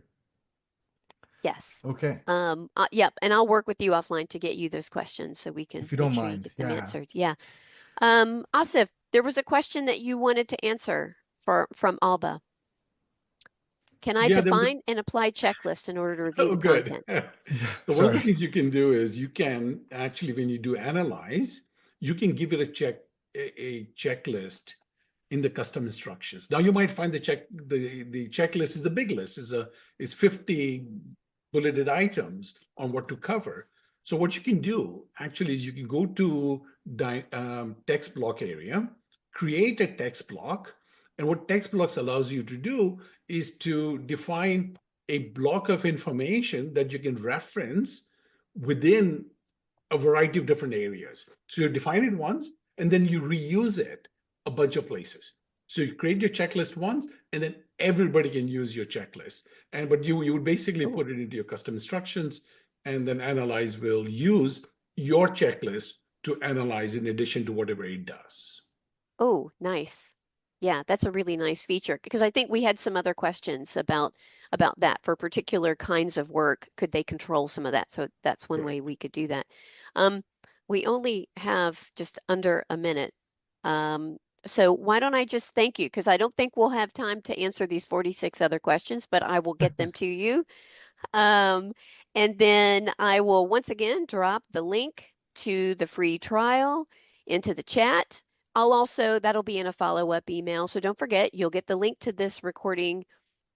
Yes. Okay, Yep. And I'll work with you offline to get you those questions so we can if you make don't sure you mind. get them Yeah. answered. Yeah. Asif, there was a question that you wanted to answer from Alba. Can I Yeah, there was define and apply checklist in order to review oh, the good. content? So one of the Sorry. things you can do is you can actually, when you do analyze, you can give it a checklist in the custom instructions. Now you might find the checklist is a big list, is 50 bulleted items on what to cover. So what you can do actually is you can go to text block area, create a text block, and what text blocks allows you to do is to define a block of information that you can reference within a variety of different areas. So you define it once and then you reuse it a bunch of places. So you create your checklist once and then everybody can use your checklist. But you would basically Oh, put it into your custom instructions and then Analyze will use your checklist to analyze in addition to whatever it does. oh, nice. Yeah, that's a really nice feature because I think we had some other questions about that for particular kinds of work. Could they control some of that? So that's one Right. way we could do that. Um, we only have just under a minute. Um, so why don't I just thank you? Because I don't think we'll have time to answer these 46 other questions, but I will get them to you. Um, and then I will once again drop the link to the free trial into the chat. That'll be in a follow-up email. So don't forget, you'll get the link to this recording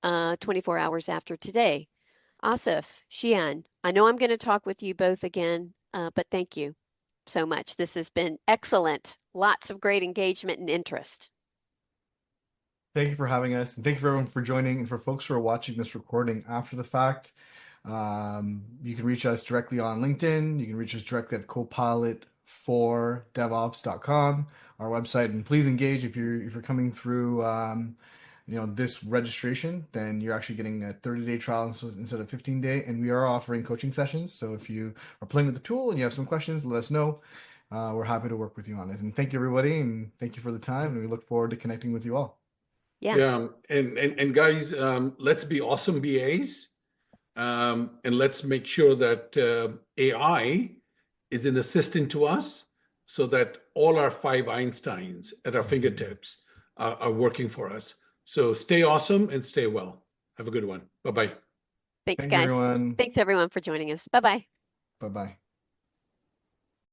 24 hours after today. Asif, Shian, I know I'm going to talk with you both again, but thank you so much. This has been excellent. Lots of great engagement and interest. Thank you for having us, and thank you for everyone for joining, and for folks who are watching this recording after the fact. You can reach us directly on LinkedIn. You can reach us directly at copilot4devops.com, our website. And please engage if you're coming through this registration, then you're actually getting a 30-day trial instead of 15-day. And we are offering coaching sessions. So if you are playing with the tool and you have some questions, let us know. We're happy to work with you on it. And thank you, everybody, and thank you for the time. And we look forward to connecting with you all. Yeah. Yeah, and guys, let's be awesome BAs, and let's make sure that AI is an assistant to us, so that all our 5 Einsteins at our fingertips are working for us. So stay awesome and stay well. Have a good one. Bye bye. Thanks, Thank you, guys. everyone. Thanks, everyone, for joining us. Bye bye. Bye bye.